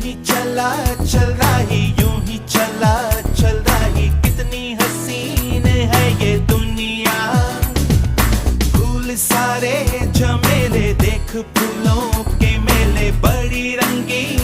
ही चला चल रही, यूं ही चला चल रही, कितनी हसीन है ये दुनिया। फूल सारे झमेले, देख फूलों के मेले, बड़ी रंगीन